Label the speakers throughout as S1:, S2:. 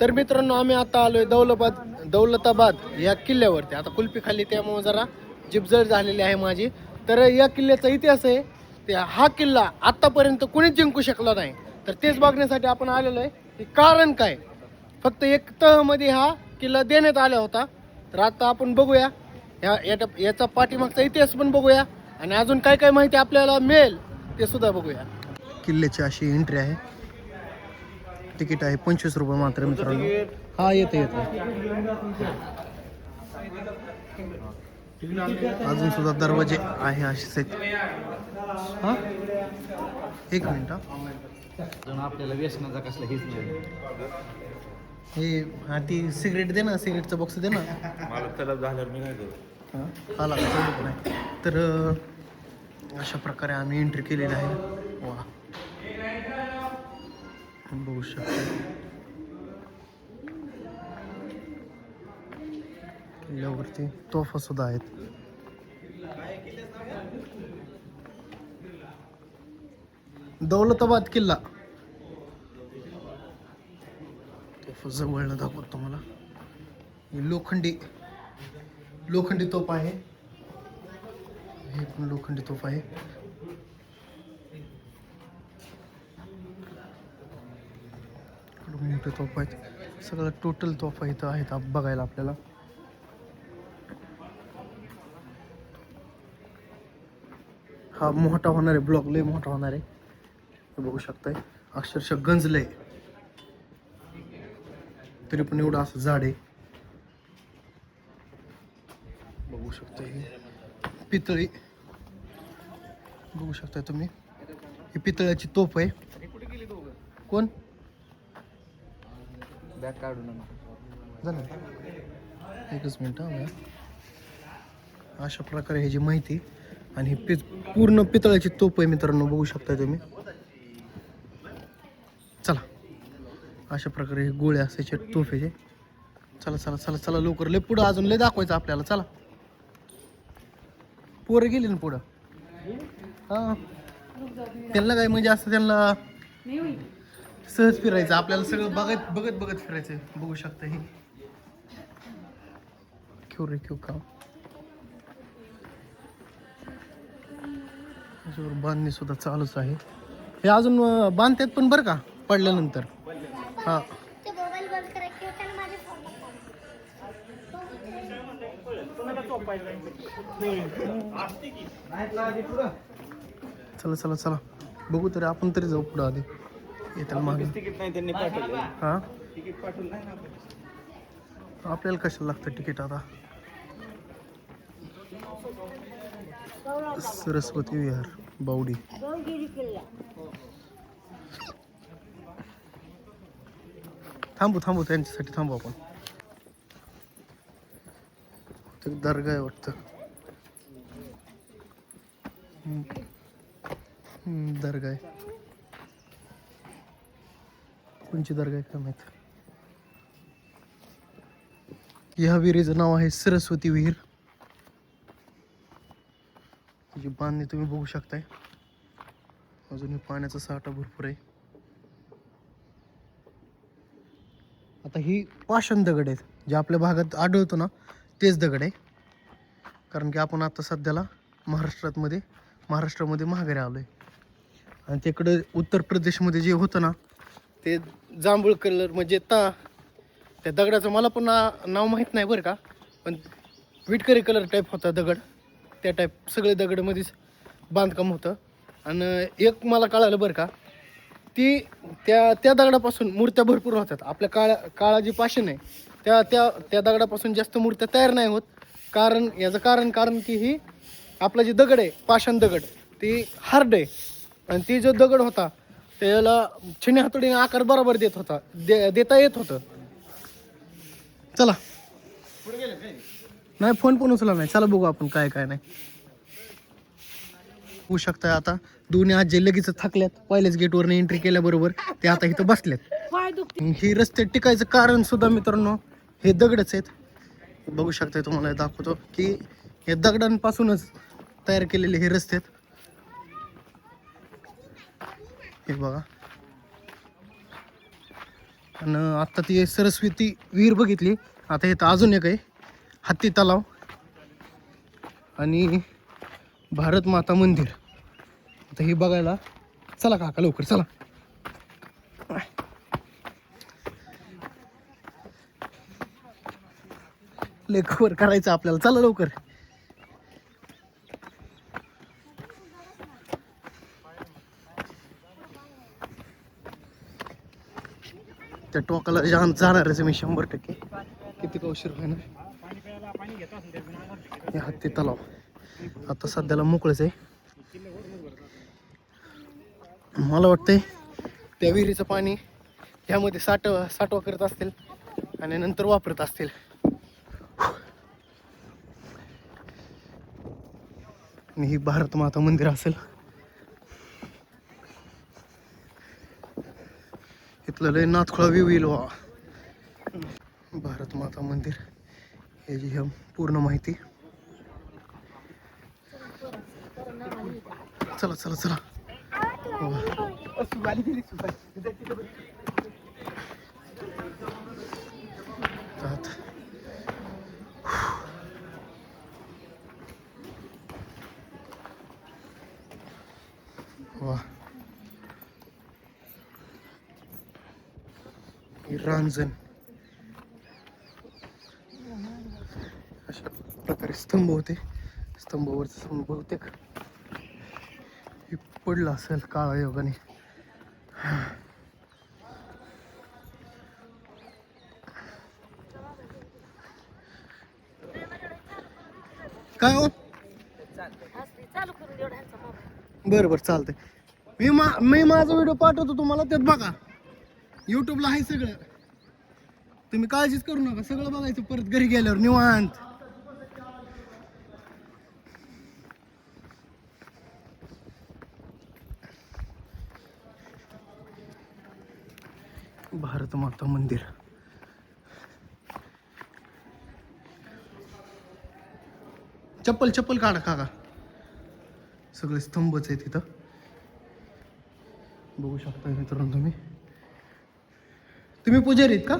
S1: तर मित्रांनो आम्ही आता आलोय दौलताबाद या किल्ल्यावरती. आता कुल्फी खाल्ली त्यामुळे जरा जीभ जड झालेली आहे माझी. तर या किल्ल्याचा इतिहास आहे, हा किल्ला आतापर्यंत कोणीच जिंकू शकला नाही. तर तेच बघण्यासाठी आपण आलेलो आहे की कारण काय. फक्त एक तहमध्ये हा किल्ला देण्यात आला होता. तर आता आपण बघूया याचा पाठीमागचा इतिहास पण बघूया आणि अजून काय काय माहिती आपल्याला मिळेल ते सुद्धा बघूया. किल्ल्याची अशी एंट्री आहे. तिकीट आहे 25 रुपये मात्र मित्रांनो. हा येते अजून सुद्धा दरवाजे आहे असेच आहेत. हा एक मिनिट
S2: आपल्याला व्यसनाचा कसला हेच नाही.
S1: हे हा ती सिगरेट दे ना, सिगरेटचं बॉक्स दे ना.
S2: मला तलब झाल्यावर मी नाही करत.
S1: हा लागला नाही. तर अशा प्रकारे आम्ही एंट्री केलेली आहे. वा बघू शकतो किल्ल्यावरती तोफा सुद्धा आहेत. दौलताबाद किल्ला तोफा जवळनं दाखवतो तुम्हाला. लोखंडी तोफ आहे. हे पण लोखंडी तोफ आहे. मोठे तोफ आहेत. सगळं टोटल तोफा इथं आहेत बघायला आपल्याला. हा मोठा होणार आहे ब्लॉक, लय मोठा होणार आहे. बघू शकताय अक्षरशः गंजलंय तरी पण एवढं असं झाड आहे. बघू शकताय पितळी, बघू शकताय तुम्ही. ही पितळ्याची तोफ आहे. कोण
S2: बॅग काढून
S1: झालं एकच मिनिट. अशा प्रकारे ह्याची माहिती. आणि ही पूर्ण पितळाची तोफ आहे मित्रांनो, बघू शकताय तुम्ही. चला अशा प्रकारे हे गोळे असायचे तोफेचे. चला चला चला चला लवकर, लय पुढं अजून लय दाखवायचं आपल्याला. चला पोरं गेली ना पुढं. हा त्यांना काय म्हणजे असं त्यांना सहज फिरायचं, आपल्याला सगळं बघत बघत फिरायचं. बघू शकता हे क्यू का बांधणी सुद्धा चालूच आहे. हे अजून बांधतात पण बरं का पडल्यानंतर. हा चला चला चला बघू तरी आपण तरी जाऊ पुढं आधी. येताना मागे
S2: तिकीट नाही त्यांनी पाठवलं.
S1: हा
S2: तिकीट पाठवलं नाही ना
S1: आपल्याला कशाला लागतं तिकीट. आता सरस्वती विहार बावडी. थांबू त्यांच्यासाठी थांबू आपण. दर्गा आहे वाटतं. दर्गा आहे. कोणची दर्गा आहे काय माहित. ह्या विहिरीचं नाव आहे सरस्वती विहीर. त्याची बांधणी तुम्ही बघू शकताय. अजूनही पाण्याचा साठा भरपूर आहे. आता ही पाषाण दगड आहेत जे आपल्या भागात आढळतो ना, तेच दगड आहे. कारण की आपण आता सध्याला महाराष्ट्रामध्ये माघारी आलोय. आणि तिकडं उत्तर प्रदेशमध्ये जे होतं ना ते जांभूळ कलर म्हणजे त्या दगडाचं मला पण नाव माहीत नाही बरं का, पण विटकरी कलर टाईप होता दगड. त्या टाईप सगळे दगडमध्येच बांधकाम होतं. आणि एक मला कळालं बरं का, त्या दगडापासून मूर्त्या भरपूर होतात. आपल्या काळा जी पाषाण आहे त्या दगडापासून जास्त मूर्त्या तयार नाही होत. याचं कारण की ही आपला जे दगड आहे पाषाण दगड ती हार्ड आहे. आणि ती जो दगड होता त्याला छिने हातोडीने आकार बरोबर देता येत होतं. चला नाही फोन पण उचला नाही. चला बघू आपण काय नाही. होऊ शकताय आता दोन्ही आजी लगेच थकल्यात. पहिल्याच गेटवरनं एंट्री केल्याबरोबर ते आता इथं बसल्यात. ही रस्ते टिकायचं कारण सुद्धा मित्रांनो हे दगडच आहेत. बघू शकताय तुम्हाला दाखवतो की हे दगडांपासूनच तयार केलेले हे रस्ते आहेत. हे बघा आणि आत्ता ती सरस्वती विहीर बघितली. आता इथं अजून एक आहे हत्ती तलाव आणि भारत माता मंदिर. आता हे बघायला चला काका लवकर चला. लय कव्हर करायचं आपल्याला, चला लवकर. त्या टोकाला जाणारच मी 100%. किती का उशीर होईना. हे हत्ती तलाव आता सध्याला मोकळच आहे. मला वाटतंय त्या विहिरीचं पाणी ह्यामध्ये साठवा करत असतील आणि नंतर वापरत असतील. आणि ही भारत माता मंदिर असेल. इथलं लय नाथखोळा व्ह्यू येईल वा. भारत माता मंदिर याची ह्या पूर्ण माहिती. चला चला चला. वा रांजण अशा प्रकारे स्तंभ होते. स्तंभावरचं बहुतेक हे पडलं असेल काळा योगाने. काय हो बरं बरं चालतंय. मी माझा व्हिडिओ पाठवतो तुम्हाला, त्यात बघा. यूट्यूबला आहे सगळं, तुम्ही काळजीच करू नका. सगळं बघायचं परत घरी गेल्यावर निवांत. भारत माता मंदिर. चप्पल काढा काका. सगळे स्तंभच आहे तिथं, बघू शकता मित्रांनो. तुम्ही पुजारी आहेत का?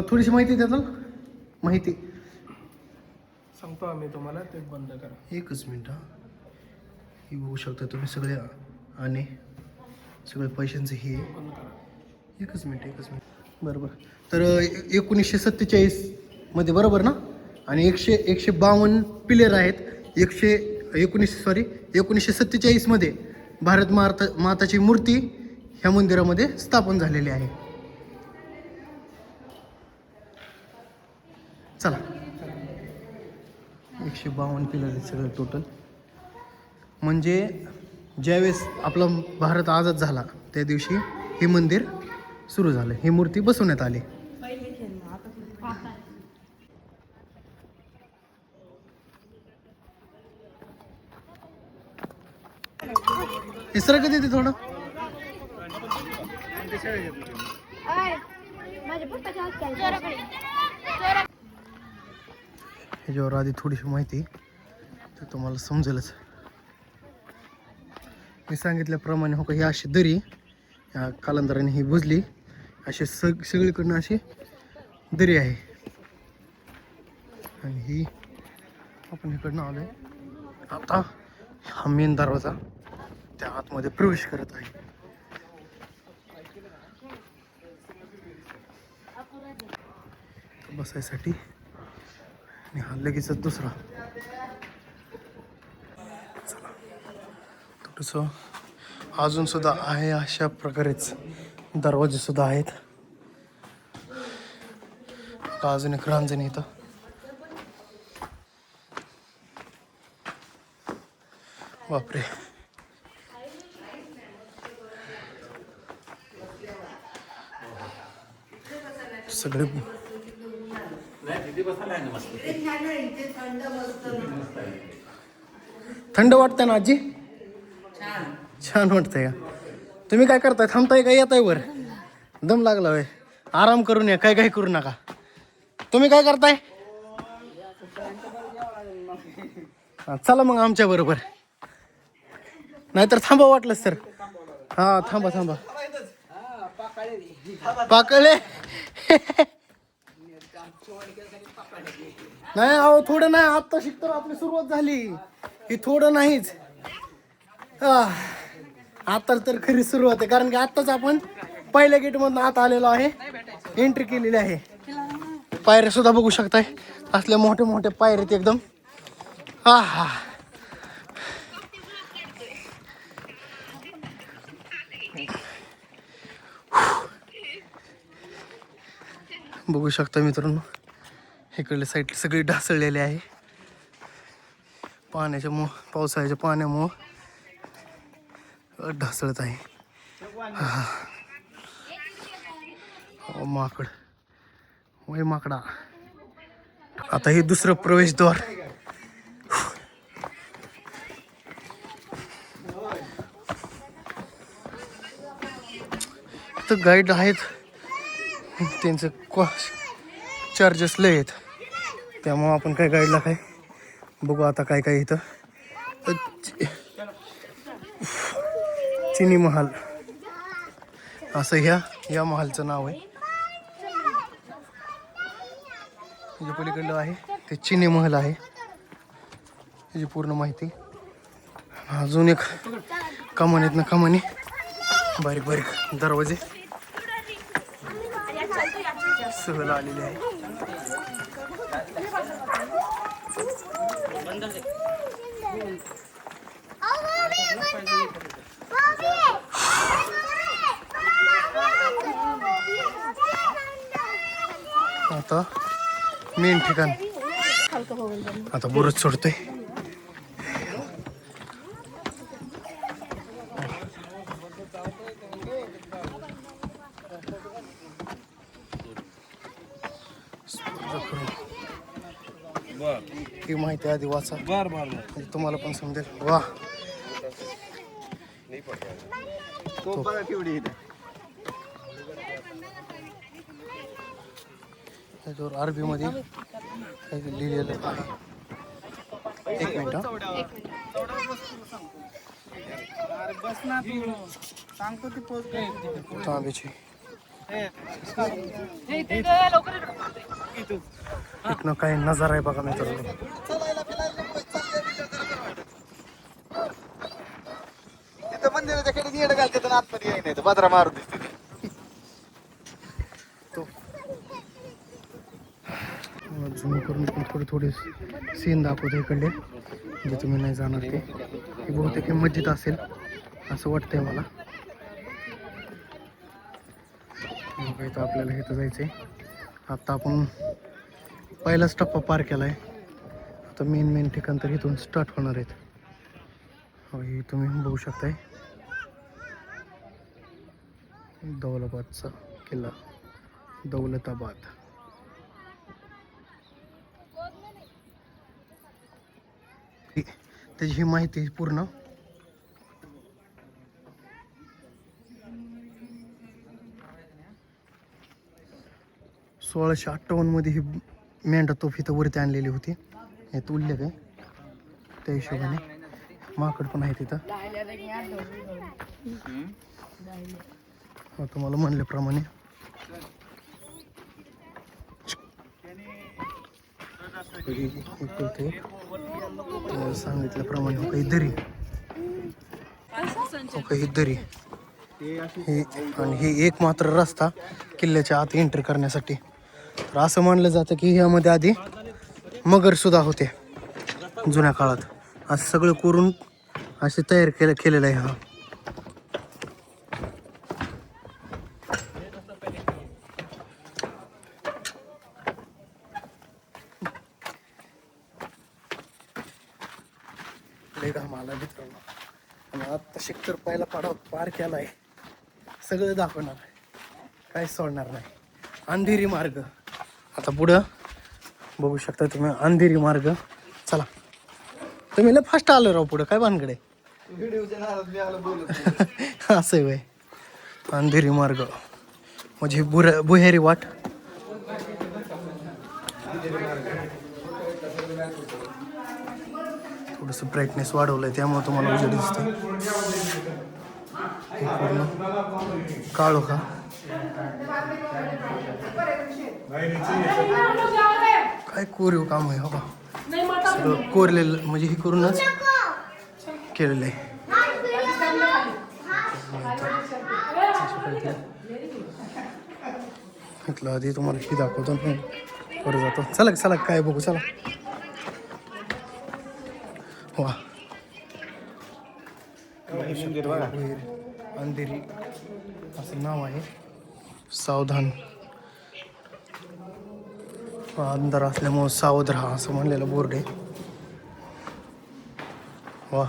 S1: थोडीशी माहिती द्या. माहिती
S2: सांगतो आम्ही तुम्हाला, ते बंद करा.
S1: एकच मिनिट. ही बघू शकता तुम्ही सगळे आणि सगळे पैशांचे हे. एकच मिनिट. बरोबर. तर 1947 मध्ये बरोबर ना. आणि 152 पिलेर आहेत. 1947 मध्ये भारत माताची मूर्ती ह्या मंदिरामध्ये स्थापन झालेली आहे. चला 152 पिलर आहेत सगळं टोटल. म्हणजे ज्यावेळेस आपला भारत आझाद झाला त्या दिवशी हे मंदिर सुरू झालं. ही मूर्ती बसवण्यात आली. हे सर कधी येते थोडं. ह्याच्यावर आधी थोडीशी माहिती तर तुम्हाला समजेलच. मी सांगितल्याप्रमाणे हो का, ही अशी दरी या कालांतराने ही बुजली. अशी सगळीकडनं अशी दरी आहे. आणि ही आपण इकडनं आलोय. आता हा मेन दरवाजा त्या आतमध्ये प्रवेश करत आहे. बसायसाठी. आणि हा लगेच दुसरा. चला थोडंसं अजून सुद्धा आहे. अशा प्रकारेच दरवाजे सुद्धा आहेत. अजून एक रांजण इथं. बापरे. सगळे थंड वाटतंय ना आजी. छान वाटतंय का? तुम्ही काय करताय? थांबताय का येताय वर? दम लागला होय. आराम करून या, काय करू नका. तुम्ही काय करताय? चला मग आमच्या बरोबर. नाहीतर थांबा वाटलंच तर. हा थांबा. पाकळे नाही अहो थोडं नाही, आता शिकतो आपली सुरुवात झाली ही, थोडं नाहीच. आता तर खरी सुरुवात आहे, कारण की आताच आपण पहिल्या गेट मधून आत आलेलो आहे, एंट्री केलेली आहे. पायऱ्या सुद्धा बघू शकताय, असल्या मोठे मोठे पायऱ्यात एकदम. हा बघू शकता मित्रांनो, इकडल्या साईड सगळी ढासळलेली आहे पाण्याच्यामुळं, पावसाळ्याच्या पाण्यामुळं ढासळत आहे. माकड वय माकडा. आता हे दुसरं प्रवेशद्वार. तर गाईड आहेत, त्यांचं चार्जेस लय आहेत, त्यामुळं आपण काय गाईडला काय बघू. आता काय काय इथं चिनी महाल असं या महालचं नाव आहे. जे पलीकडलं आहे ते चिनी महल आहे, त्याची पूर्ण माहिती. अजून एक कमान आहेत ना, कमानी बारीक बारीक दरवाजे सहल आलेले आहे. आता मेन ठिकाण, आता बुरज सोडतोय. ही माहिती आधी वाचा, तुम्हाला पण समजेल. वा त्याच्यावर अरबी मध्ये काही लिहिलेलं आहे. एक मिनिट तांब्याची इथनं काही नजारा आहे बघा मित्रांनो.
S3: मंदिराच्या कडे येणं घालतात आणि आतमध्ये येई नाही, बाजरा मारून दिसते.
S1: झूम करून पण थोडे सीन दाखवतो इकडले, जे तुम्ही नाही जाणार ते. ही बहुतेक मस्जिद असेल असं वाटतंय मला. इथं आपल्याला इथं जायचंय. आता आपण पहिलाच टप्पा पार केलाय, आता मेन ठिकाण तर इथून स्टार्ट होणार आहेत. हे तुम्ही बघू शकताय, दौलताबादचा किल्ला, दौलताबाद. त्याची ही माहिती पूर्ण. सोळाशे 58 मध्ये ही मेंढा तोफ इथं वरती आणलेली होती, यात उल्लेख आहे. त्या हिशोबाने माकड पण आहे तिथं. तुम्हाला म्हणल्याप्रमाणे सांगितल्याप्रमाणे काही दरी, काही दरी हे, आणि हे एक मात्र रस्ता किल्ल्याच्या आत एंट्री करण्यासाठी. तर असं मानलं जातं की ह्यामध्ये आधी मगर सुद्धा होते जुन्या काळात. असं सगळं करून असे तयार केलेलं आहे. हा मला मित्रांनो, आणि आता शिकतर पहिला पाडा पार केला आहे, सगळं दाखवणार आहे, काहीच सोडणार नाही. अंधेरी मार्ग आता पुढं बघू शकता तुम्ही, अंधेरी मार्ग. चला, तुम्ही लय फास्ट आलो राव पुढं, काय भानगडे असं वय. अंधेरी मार्ग म्हणजे भुयारी वाट. थोडंसं ब्राईटनेस वाढवलंय त्यामुळे तुम्हाला उजेड दिसतं. हे पूर्ण काळोखा काय कोरीव काम आहे बाबा, सगळं कोरलेलं म्हणजे हे करूनच केलेलं आहे. इथलं आधी तुम्हाला ही दाखवतो बरं जातो. चला चला काय बघू चला. वा अंधेरी असं नाव आहे. सावधान, अंधार असल्यामुळं सावध राहा असं म्हणलेलं बोर्ड आहे. वा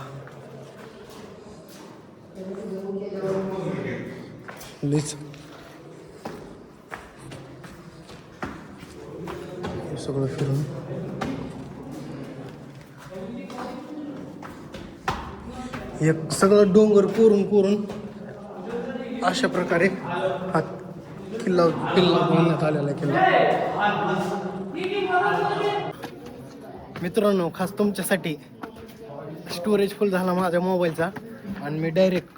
S1: लीच सगळं फिरून एक सगळं डोंगर कोरून अशा प्रकारे हा किल्ला बांधण्यात आलेला आहे. किल्ला मित्रांनो, खास तुमच्यासाठी स्टोरेज फुल झाला माझ्या मोबाईलचा आणि मी डायरेक्ट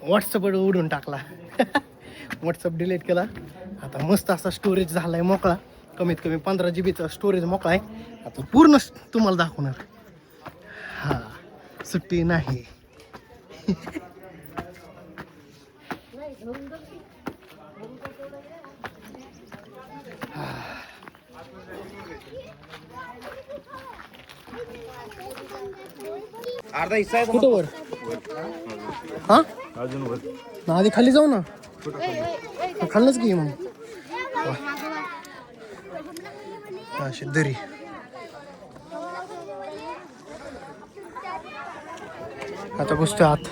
S1: व्हॉट्सअपवर उडून टाकला. व्हॉट्सअप डिलीट केला. आता मस्त असा स्टोरेज झाला आहे मोकळा. कमीत कमी 15 GB स्टोरेज मोकळा आहे. आता पूर्ण तुम्हाला दाखवणार. हा सुट्टी नाही.
S3: अर्धा हिस्सा आहे
S1: कुठं वर? हा
S3: अजून वर.
S1: ना आधी खाली जाऊ ना. खाल्लंच की मग. अशी दरी. आता बसतो आत.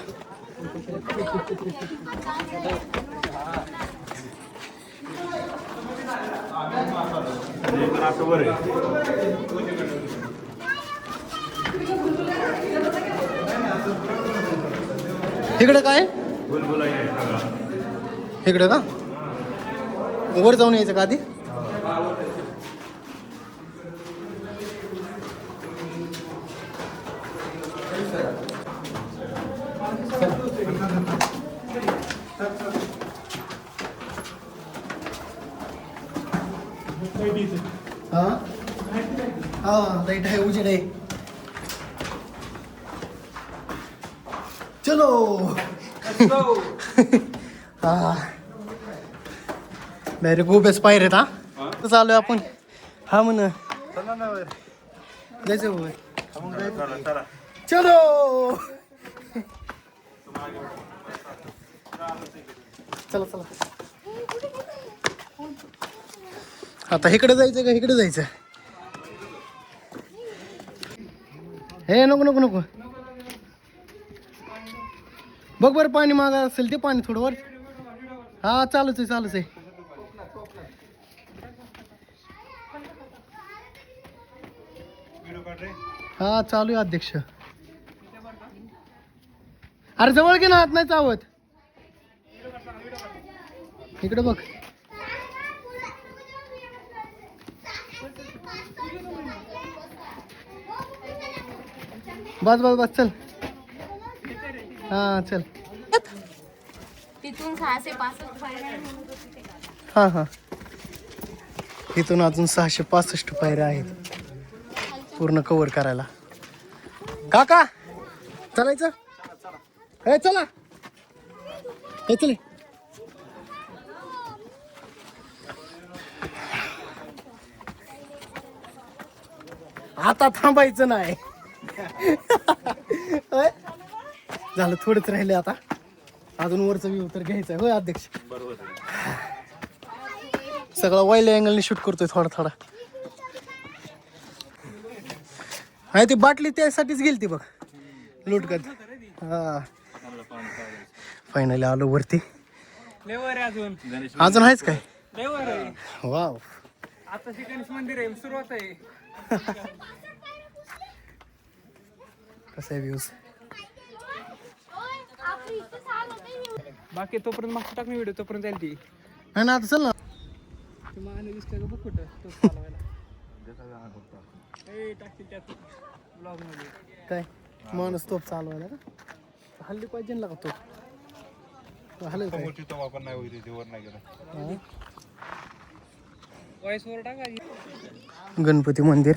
S3: वर आहे.
S1: इकडे काय? इकडे का? वर जाऊन यायचं का आधी? हा हा लाईट आहे, उजेड आहे. चलो. हा डायरेक्ट उभेच पायरेत. हा चालू आपण. हा म्हण जायचं वर. चलो. चला चला. आता इकडे जायचं का इकडे जायचं? हे नको नको नको. बघ बरं पाणी मागा असेल ते पाणी थोडं वर. हा चालूच आहे चालूच आहे. हा चालू आहे अध्यक्ष. अरे जवळ घे ना, आत नाही चावत. इकडे बघ. बस बस बस चल. हा चल.
S4: तिथून 665 पायऱ्या.
S1: हा हा इथून अजून 665 पायऱ्या आहेत पूर्ण कव्हर करायला. काका चालायचं? हे चला. हे चले. आता थांबायचं नाही. होय? झालं थोडंच राहिले आता. अजून वरचा व्ह्यू तर घ्यायचा आहे. होय अध्यक्ष? सगळा वाईल्ड अँगलने शूट करतोय थोडा थोडा. आहे ती बाटली त्यासाठीच गेली ती बघ लुटकत. हा फायनली आलो वरती. अजून आहेच काय? वाव
S2: आता गणेश मंदिर आहे, सुरुवात आहे.
S1: कसं आहे व्ह्यूज?
S2: बाकी तोपर्यंत मागचं टाक मी व्हिडिओ, तोपर्यंत जाईल ती.
S1: नाही ना आता चल ना.
S2: माने दिसतंय का बघ कुठं तो चालवायला. टाकतील त्यात ब्लॉग मध्ये.
S1: काय माणूस तोप चालवायला का? हल्ली पाहिजे ना का तोप. हलव काय?
S3: समोरची तो वापर नाही होईल वर नाही गेला.
S1: गणपती मंदिर.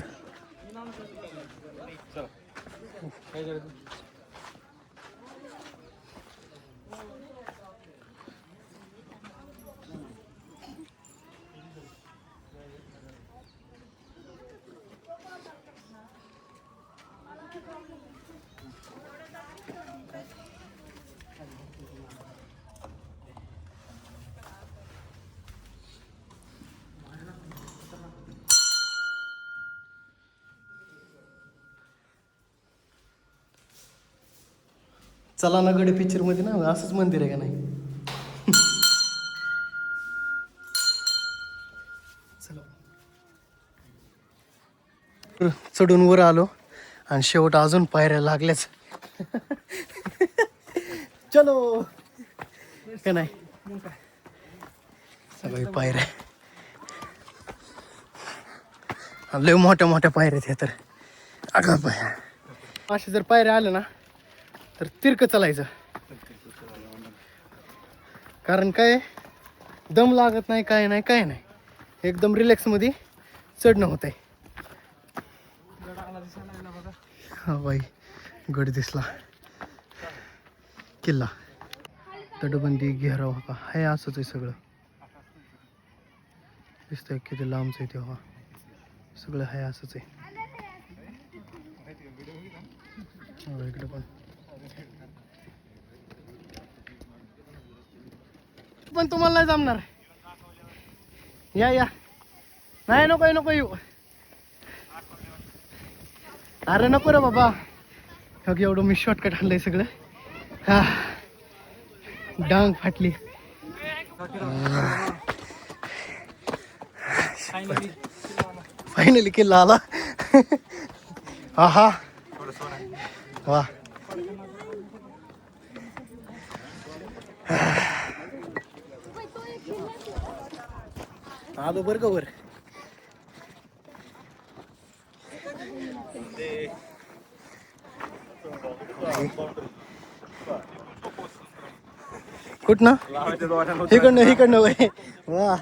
S1: चला ना गडे पिक्चर मध्ये ना असंच मंदिर आहे का नाही? चला चढून वर आलो आणि शेवट अजून पायऱ्या लागल्याच. चलो का नाही सगळी पायऱ्या लय मोठ्या मोठ्या पायऱ्या आहेत तर अगं पायऱ्या. असे जर पायऱ्या आल्या ना तर तिरकं चालायचं, कारण काय दम लागत नाही, काय नाही काय नाही, एकदम रिलॅक्स मध्ये चढणं होत आहे. हा बाई गड दिसला, किल्ला, तटबंदी, घेराव का हे असंच आहे सगळं. दिसतंय किती लांबच आहे तेव्हा, सगळं आहे असंच आहे. इकडे पण तुम्हाला नाही जमणार. या या नाही नको नको येऊ. अरे नको रे बाबा, एवढं मी शॉर्टकट आणलंय सगळं. हा डांग फाटली. फायनली किल्ला आला. हा हा वा आलो बरं का वर. कुठनं इकडनं इकडनं वय वा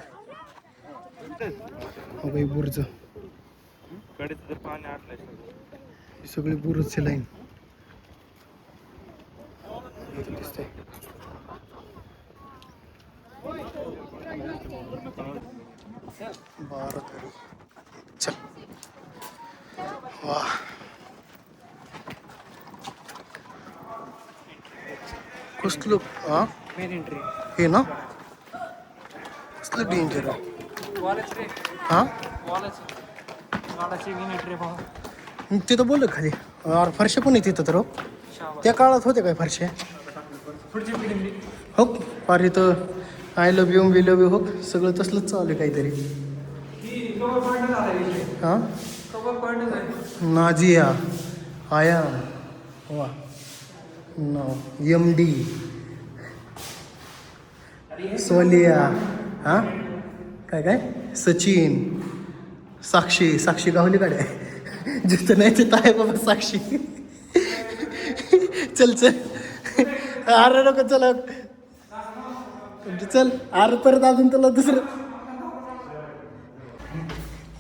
S1: बाई बुरच सगळी बुरच लाईन दिसते. चल वा कसलं हा हे ना कसलं डेंजर आहे. हा तिथं बोललं खाली फरशा पण आहे तिथं तर. त्या काळात होते काय फरशा हो फार इथं I love you we love you हो सगळं तसलंच चालू आहे काहीतरी. हा नाझिया आया वा नो MD सोलिया हा काय काय सचिन साक्षी साक्षी गावली काढे जिथं नाही तिथं आहे बाबा साक्षी. चल चल अरे नको चल चल अरे परत अजून तुला दुसरं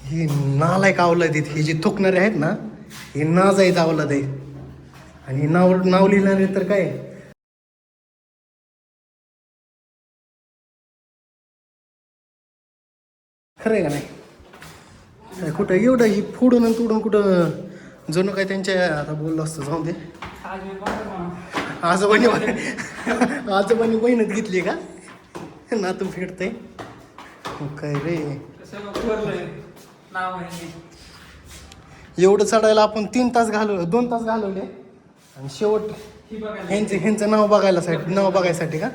S1: हे नालायक आवलाद आहेत. हे जे थुकणारे आहेत ना हे नाजायचं आवलाद आहे. आणि नाव लिहिणारे तर काय खरं आहे का नाही. काय कुठं एवढं ही फोडून आणि तोडून कुठं जणू काय त्यांच्या आता बोललो असतं. जाऊन दे आजोबांनी मेहनत घेतली का नातू फेडतंय काय रे. एवढं चढायला आपण 2 तास घालवले आणि शेवट ह्यांचं नाव बघायसाठी का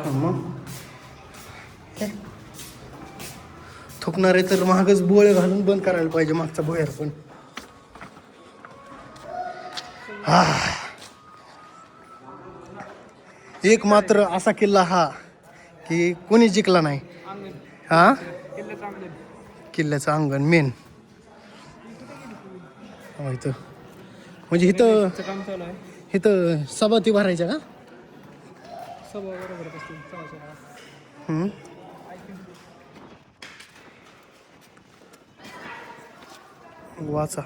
S1: मग थुकणारे तर महागच बोळे घालून बंद करायला पाहिजे मागचा भोयर पण. हा एक मात्र असा किल्ला हा की कोणी जिंकला नाही. हा किल्ल्याचं अंगण मेन इथं म्हणजे इथं इथं सभाती भरायच्या का?
S2: सभा बरोबर असतील
S1: हम्म. वाचा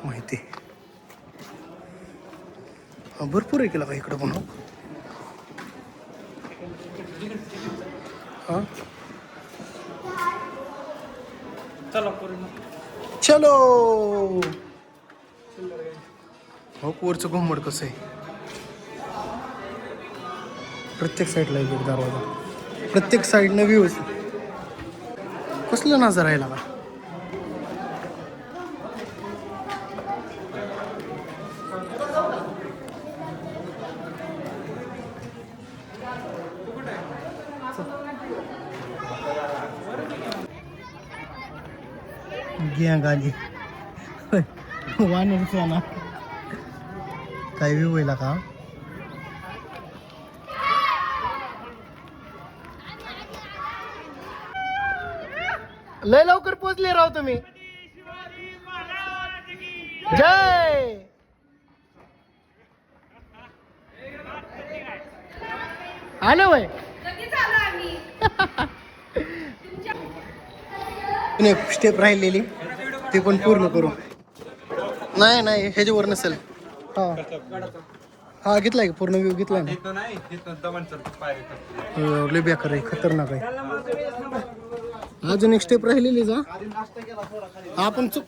S1: माहिती भरपूर आहे केला का इकडं पण हा चलो हो वरचं घुमड कसं आहे प्रत्येक साईडला एक दरवाजा प्रत्येक साईडनं व्ह्यू कसलं नजर आहे लागा गँग आली वानरचा ना काय व्ह्यू आहे का लय लवकर पोचले राव तुम्ही जय आले वय एक स्टेप राहिलेली ती पण पूर्ण करू नाही नाही ह्याच्यावर नसेल हा हा घेतलाय का पूर्ण व्ह्यू घेतलाय ना लय बेकार आहे खतरनाक आहे अजून एक स्टेप राहिलेली जा आपण चुक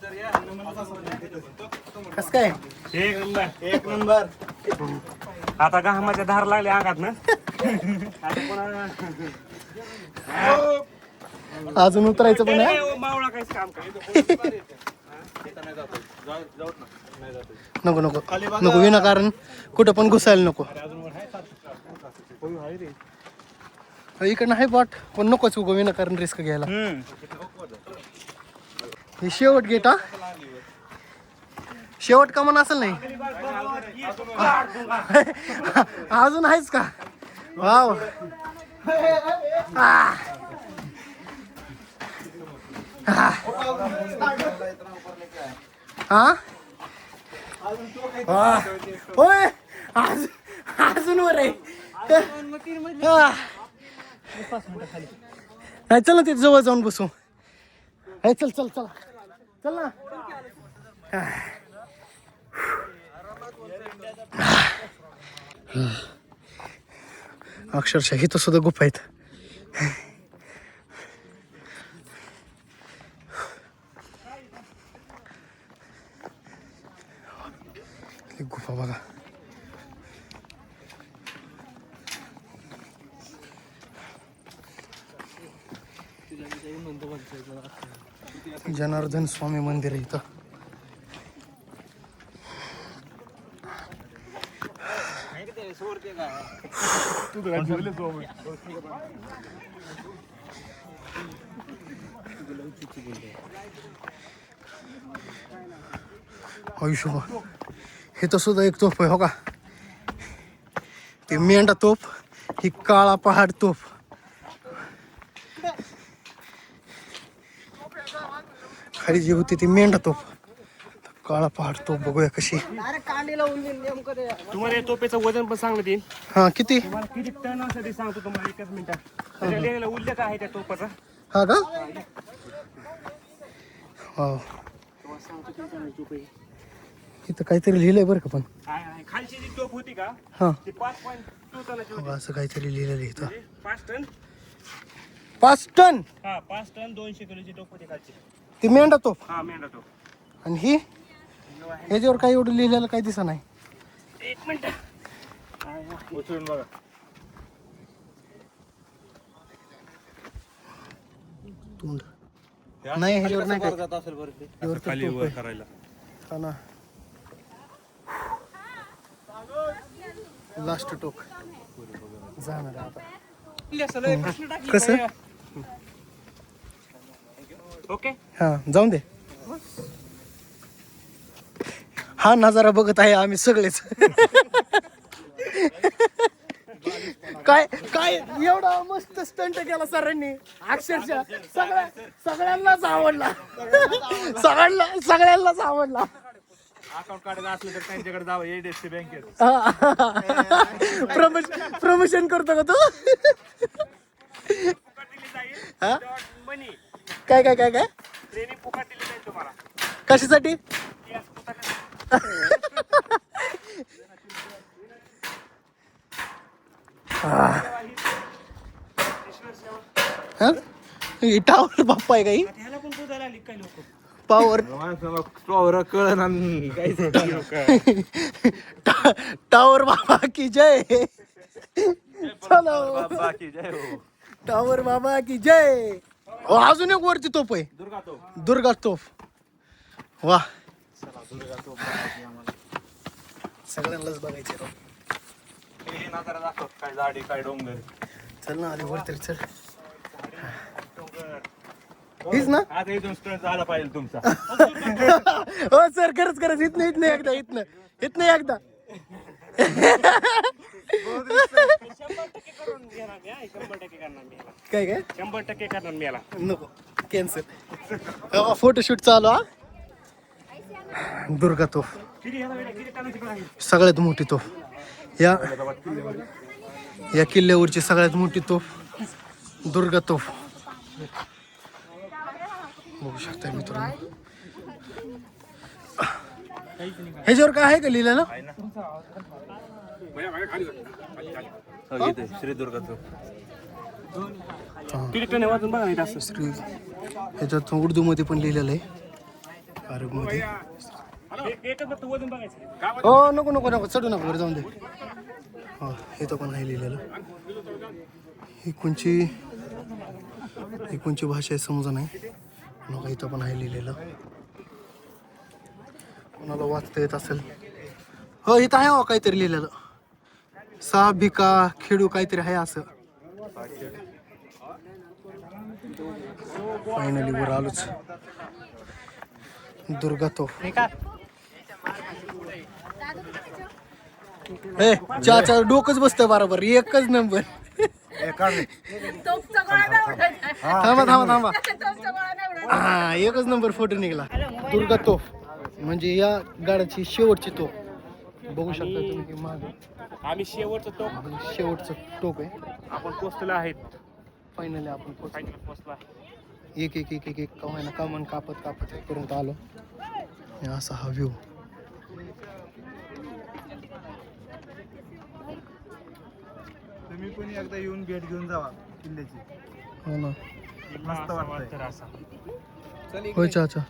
S1: कस काय
S4: एक नंबर आता घामाच्या धार लागले अंगात ना
S1: अजून उतरायचं पण आहे
S4: मावळा काहीच काम कर
S1: नको नको नको विनाकारण कुठं पण घुसायला नको इकडनं आहे बॉट पण नकोच उगं विनाकारण रिस्क घ्यायला हे शेवट गेट हा शेवट का म्हणून असेल नाही अजून आहेच का वाव हा होय अजून वर आहे नाही चल ना तिथे जवळ जाऊन बसू चल चल चल चल ना अक्षरशः इथं सुद्धा गुफा आहेत गुफा बघा जनार्दन स्वामी मंदिर आहे इथं आयुष्य इथं सुद्धा एक तोफ आहे हो का ते मेंढा तोफ ही काळा पहाड तोफ खाली जी होती ती मेंढा तोफ काळा पहाड तोफ बघूया कशी
S4: तुम्हाला या तोपेचं वजन पण सांगण्यात येईल
S1: हा किती
S4: तुम्हाला किती टन असं ते सांगतो तुम्हाला एकच मिनिटात त्याच्या लिहिलेला उल्लेख आहे त्या तोपाचा
S1: हा का वाव
S4: तुम्हाला सांगतो किती टनाची तोप आहे.
S1: इथं काहीतरी लिहिलंय बरं का पण
S4: आहे. खालची जी टोप होती का
S1: हा
S4: ती 5.2 टनाची होती
S1: असं काहीतरी लिहिलेलं इथं
S4: म्हणजे 5 टन
S1: 5 टन
S4: हा 5 टन 200 किलोची टोप होती खालची
S1: ती मेंढा तोफ
S4: हा मेंढा टोप
S1: आणि ही ह्याच्यावर काही एवढं लिहिलेलं काही दिसत नाही
S4: एक मिनिट उचलून बघा
S1: तोंड नाही ह्याच्यावर नाही काय ह्याच्यावर तर
S4: खाली
S1: तोफ
S4: वर
S1: आहे.
S4: करायला
S1: हा ना लास्ट टोक जाणार आहे आता कसं
S4: ओके
S1: हा जाऊन दे हा नजारा बघत आहे आम्ही सगळेच काय काय एवढा मस्त स्टंट केला सरांनी अक्षरशः सगळ्यांनाच आवडला सगळ्यांनाच आवडला
S3: अकाउंट काढायचं असलं तर त्यांच्याकडे जावं एचडीएफसी बँकेत.
S1: प्रमोशन करतो का तू? हा?
S4: मनी
S1: काय काय काय काय
S4: ट्रेनिंग फुकट दिली जाईल तुम्हाला.
S1: कशासाठी? टावर बाप्पा आहे काही
S4: ह्याला पण शोधायला आली काही लोक.
S1: पावर
S3: माणसाला कळण
S1: टावर बाबा की जय. चलो
S3: बाकी जय हो.
S1: टावर बाबा की जय. अजून एक वरती तोफ आहे, दुर्गा तोफ. वा सगळ्यांनाच बघायचे राव.
S3: हे नजारा दाखव, काय झाडी काय डोंगर.
S1: चल ना आली वर तरी चल. हीच ना?
S3: आता इथून स्टंट झाला पाहिजे तुमचा.
S1: हो सर खरंच इथनं एकदा इथनं एकदा
S4: 100% करून घेणार मी, 100% करणार मी ह्याला.
S1: काय काय
S4: 100% करणार मी याला.
S1: नको कॅन्सल. फोटोशूट चालू हा. दुर्गा तोफ
S4: किती ह्याला वेळ किती टाकायची पण आहे.
S1: सगळ्यात मोठी तोफ या किल्ल्यावरची सगळ्यात मोठी तोफ दुर्गा तोफ. बघू शकता मित्रांनो. ह्याच्यावर काय आहे का लिहिलेलं?
S3: श्री दुर्गाचं
S4: किती टन आहे वाजून बघा ना इथं असं.
S1: श्री ह्याच्यात उर्दू मध्ये पण लिहिलेलं आहे, अरब मध्ये.
S4: एकच फक्त वजन बघायचं.
S1: हो नको चढू नका बरं जाऊन दे. हो इथं पण आहे लिहिलेलं. ही कोणची भाषा आहे समजा नाही. नका इथं पण आहे लिहिलेलं. कोणाला वाचता येत असेल. हो इथं आहे हो काहीतरी लिहिलेलं. सा भिका खेडू काहीतरी आहे असं. फायनली वर आलोच. दुर्गा तोफ. ए चाचा डोकंच बसतंय बरोबर. एकच नंबर. थांबा हा एकच नंबर फोटो निघाला. दुर्गा तोफ म्हणजे या गाड्याची शेवटची तोफ. बघू शकता तुम्ही माग
S4: आम्ही शेवटचं टोक
S1: शेवटचं टोक आहे.
S4: आपण पोचलेलो आहेत.
S1: फायनली आपण
S4: फायनल पोचलो आहे.
S1: एक कमान कापत पर्यंत आलो. आणि असा हा व्ह्यू.
S3: तुम्ही पण एकदा येऊन भेट घेऊन जावा किल्ल्याची.
S1: हो ना.
S3: मस्त वाटतंय.
S1: होय चाचा.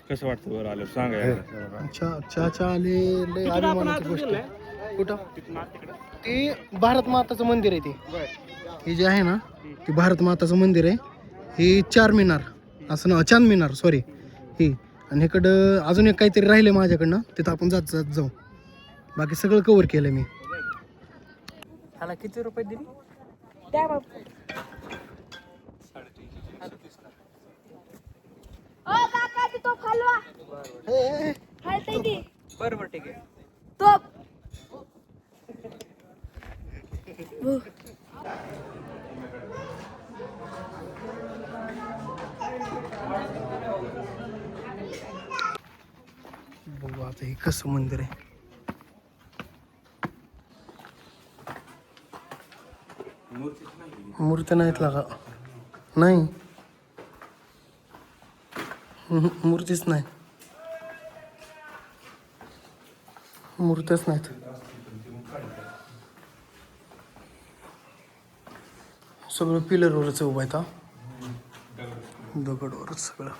S3: कसं वाटतं बरं आलं सांगा.
S1: चाचा आले लय अभिमानाची गोष्ट आहे. कुठं ते भारत माताचं मंदिर आहे. ते हे जे आहे ना ते भारत माताचं मंदिर आहे. हे चांद मिनार सॉरी ही. आणि इकडं अजून एक काहीतरी राहिले माझ्याकडनं, तिथं आपण जात जाऊ. बाकी सगळं कव्हर केलं मी.
S2: ह्याला किती रुपये दिली? बरोबर ठीक आहे.
S1: बघू आता हे कसं मंदिर आहे. मूर्ती नाहीत लागा. नाही मूर्तीच नाही. मूर्तीच नाहीत. सगळं पिलरवरच उभं आहे. दगडवरच सगळं.